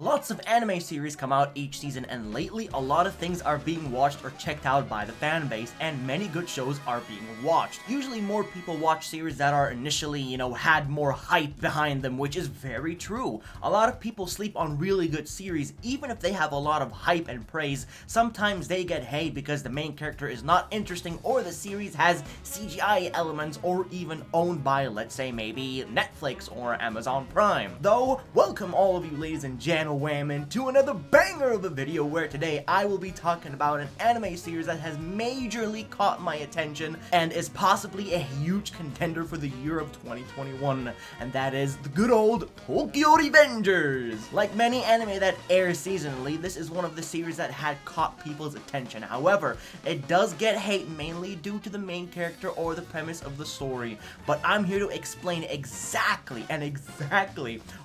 Lots of anime series come out each season, and lately a lot of things are being watched or checked out by the fan base, and many good shows are being watched. Usually more people watch series that are initially, had more hype behind them, which is very true. A lot of people sleep on really good series, even if they have a lot of hype and praise. Sometimes they get hate because the main character is not interesting, or the series has CGI elements, or even owned by, let's say, maybe Netflix or Amazon Prime. Though, welcome all of you ladies and gentlemen to another banger of a video, where today I will be talking about an anime series that has majorly caught my attention and is possibly a huge contender for the year of 2021, and that is the good old Tokyo Revengers. Like many anime that air seasonally, this is one of the series that had caught people's attention. However, it does get hate mainly due to the main character or the premise of the story, but I'm here to explain exactly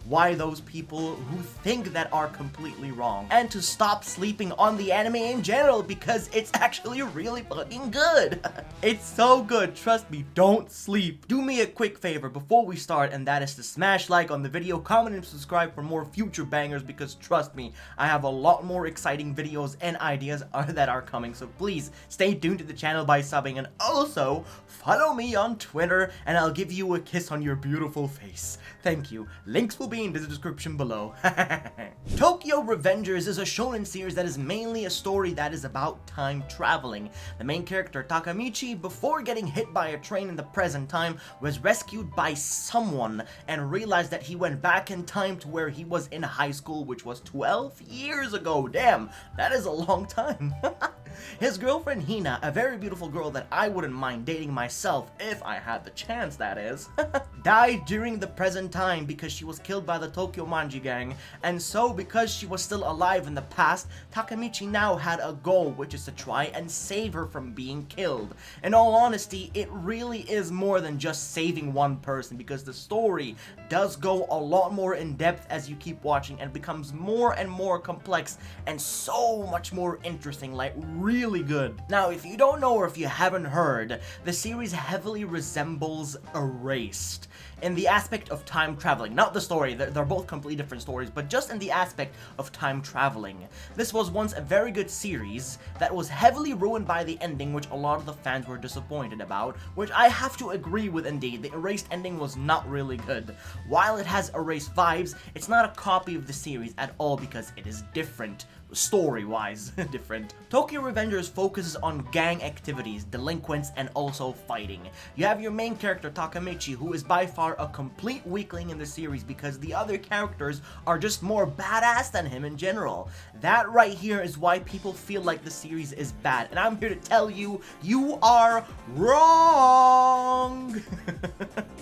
why those people who think that are completely wrong, and to stop sleeping on the anime in general, because it's actually really fucking good. It's so good, trust me, don't sleep. Do me a quick favor before we start, and that is to smash like on the video, comment and subscribe for more future bangers, because trust me, I have a lot more exciting videos and ideas that are coming, so please stay tuned to the channel by subbing, and also follow me on Twitter and I'll give you a kiss on your beautiful face. Thank you. Links will be in the description below. Tokyo Revengers is a shonen series that is mainly a story that is about time traveling. The main character, Takemichi, before getting hit by a train in the present time, was rescued by someone and realized that he went back in time to where he was in high school, which was 12 years ago. Damn, that is a long time. His girlfriend Hina, a very beautiful girl that I wouldn't mind dating myself if I had the chance, that is, died during the present time because she was killed by the Tokyo Manji gang, and so because she was still alive in the past, Takemichi now had a goal, which is to try and save her from being killed. In all honesty, it really is more than just saving one person, because the story does go a lot more in depth as you keep watching and becomes more and more complex and so much more interesting, like really good. Now, if you don't know or if you haven't heard, the series heavily resembles Erased in the aspect of time traveling. Not the story, they're both completely different stories, but just in the aspect of time traveling. This was once a very good series that was heavily ruined by the ending, which a lot of the fans were disappointed about, which I have to agree with indeed. The Erased ending was not really good. While it has Erased vibes, it's not a copy of the series at all because it is different. Story-wise, different. Tokyo Revengers focuses on gang activities, delinquents, and also fighting. You have your main character, Takemichi, who is by far a complete weakling in the series because the other characters are just more badass than him in general. That right here is why people feel like the series is bad, and I'm here to tell you, you are wrong!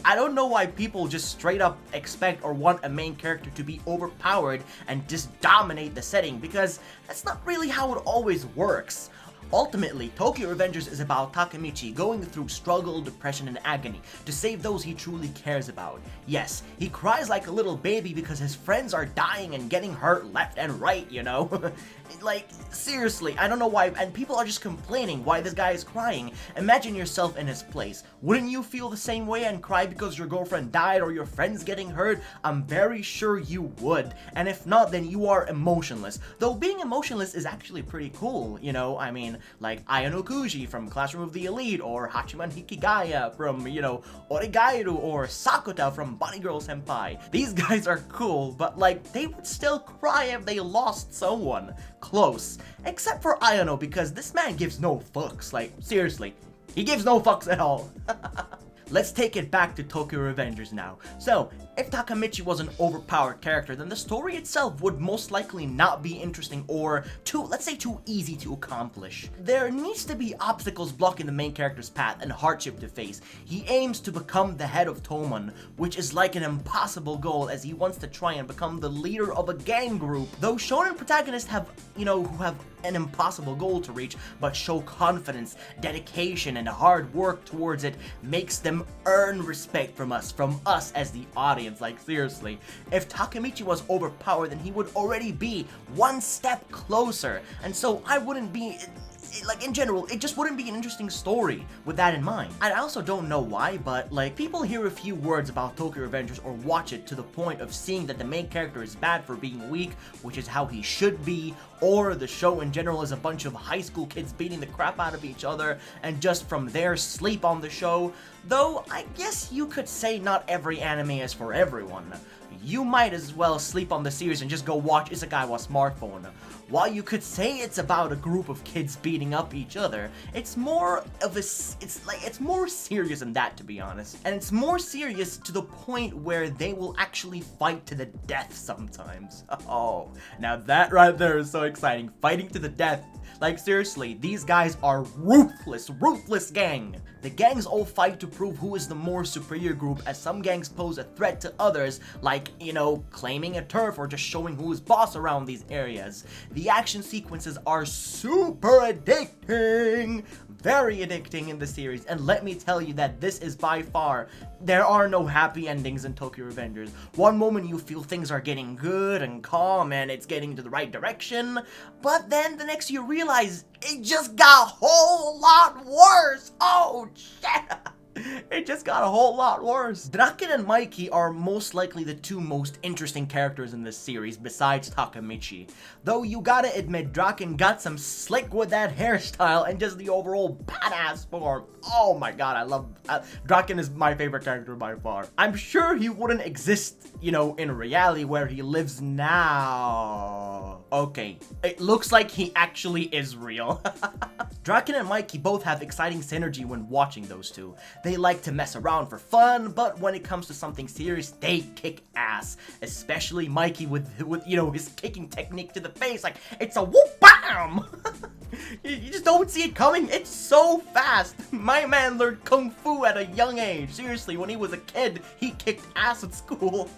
I don't know why people just straight up expect or want a main character to be overpowered and just dominate the setting, because that's not really how it always works. Ultimately, Tokyo Revengers is about Takemichi going through struggle, depression, and agony to save those he truly cares about. Yes, he cries like a little baby because his friends are dying and getting hurt left and right, you know? Like, seriously, I don't know why, and people are just complaining why this guy is crying. Imagine yourself in his place. Wouldn't you feel the same way and cry because your girlfriend died or your friend's getting hurt? I'm very sure you would, and if not, then you are emotionless. Though being emotionless is actually pretty cool, you know? I mean, like Ayano Kuji from Classroom of the Elite, or Hachiman Hikigaya from, Origairu, or Sakuta from Bunny Girl Senpai. These guys are cool, but like, they would still cry if they lost someone close. Except for Ayano, because this man gives no fucks. Like, seriously, he gives no fucks at all. Let's take it back to Tokyo Revengers now. So, if Takemichi was an overpowered character, then the story itself would most likely not be interesting or let's say too easy to accomplish. There needs to be obstacles blocking the main character's path and hardship to face. He aims to become the head of Tomon, which is like an impossible goal, as he wants to try and become the leader of a gang group. Though shonen protagonists have, who have an impossible goal to reach, but show confidence, dedication, and hard work towards it, makes them earn respect from us as the audience. Like, seriously, if Takemichi was overpowered, then he would already be one step closer, and so I wouldn't be like in general, it just wouldn't be an interesting story with that in mind. And I also don't know why, but like people hear a few words about Tokyo Revengers or watch it to the point of seeing that the main character is bad for being weak, which is how he should be, or the show in general is a bunch of high school kids beating the crap out of each other and just from there sleep on the show. Though I guess you could say not every anime is for everyone. You might as well sleep on the series and just go watch Isekai wa Smartphone. While you could say it's about a group of kids beating up each other, it's more of a, it's more serious than that, to be honest. And it's more serious to the point where they will actually fight to the death sometimes. Oh, now that right there is so exciting. Fighting to the death. Like seriously, these guys are ruthless gang. The gangs all fight to prove who is the more superior group, as some gangs pose a threat to others, like, you know, claiming a turf or just showing who is boss around these areas. The action sequences are super addicting, very addicting in the series, and let me tell you that this is by far, there are no happy endings in Tokyo Revengers. One moment you feel things are getting good and calm and it's getting to the right direction, but then the next you realize it just got a whole lot worse. Oh shit. It just got a whole lot worse. Draken and Mikey are most likely the two most interesting characters in this series besides Takemichi. Though you gotta admit, Draken got some slick with that hairstyle and just the overall badass form. Oh my god, I love... Draken is my favorite character by far. I'm sure he wouldn't exist, you know, in reality where he lives now. Okay, it looks like he actually is real. Draken and Mikey both have exciting synergy when watching those two. They like to mess around for fun, but when it comes to something serious, they kick ass. Especially Mikey with you know, his kicking technique to the face, like, it's a whoop bam! You just don't see it coming. It's so fast. My man learned kung fu at a young age. Seriously, when he was a kid, he kicked ass at school.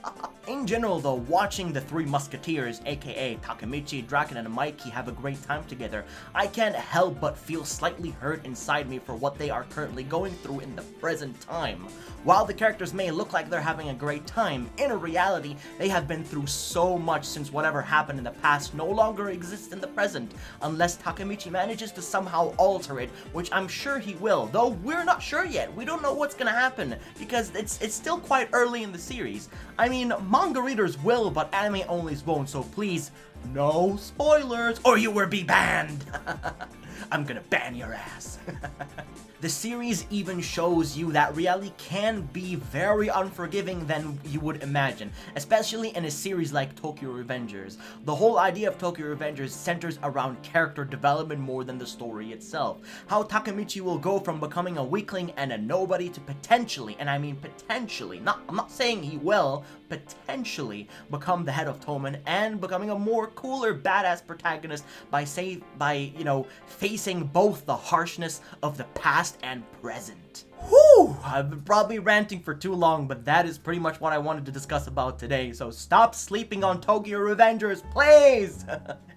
In general though, watching the three musketeers, aka Takemichi, Draken, and Mikey have a great time together, I can't help but feel slightly hurt inside me for what they are currently going through in the present time. While the characters may look like they're having a great time, in reality, they have been through so much since whatever happened in the past no longer exists in the present, unless Takemichi manages to somehow alter it, which I'm sure he will, though we're not sure yet. We don't know what's gonna happen, because it's still quite early in the series. I mean, manga readers will, but anime onlys won't, so please, no spoilers, or you will be banned! I'm gonna ban your ass. The series even shows you that reality can be very unforgiving than you would imagine, especially in a series like Tokyo Revengers. The whole idea of Tokyo Revengers centers around character development more than the story itself. How Takemichi will go from becoming a weakling and a nobody to potentially, and I mean potentially, I'm not saying he will, potentially become the head of Toman and becoming a more cooler badass protagonist by you know, facing both the harshness of the past and present. Whew! I've been probably ranting for too long, but that is pretty much what I wanted to discuss about today, so stop sleeping on Tokyo Revengers, please!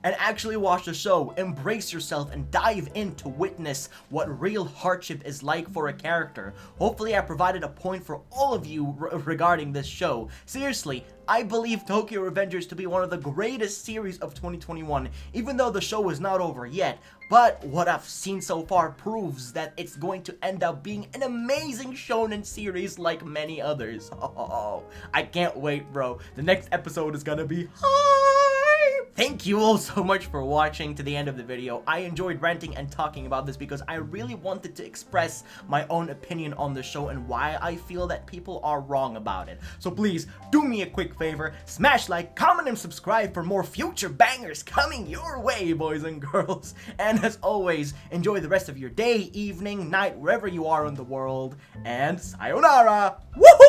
And actually watch the show, embrace yourself, and dive in to witness what real hardship is like for a character. Hopefully I provided a point for all of you regarding this show. Seriously, I believe Tokyo Revengers to be one of the greatest series of 2021, even though the show is not over yet. But what I've seen so far proves that it's going to end up being an amazing shonen series like many others. Oh, I can't wait, bro. The next episode is gonna be hype! Thank you all so much for watching to the end of the video. I enjoyed ranting and talking about this because I really wanted to express my own opinion on the show and why I feel that people are wrong about it. So please, do me a quick favor, smash like, comment, and subscribe for more future bangers coming your way, boys and girls. And as always, enjoy the rest of your day, evening, night, wherever you are in the world, and sayonara! Woohoo!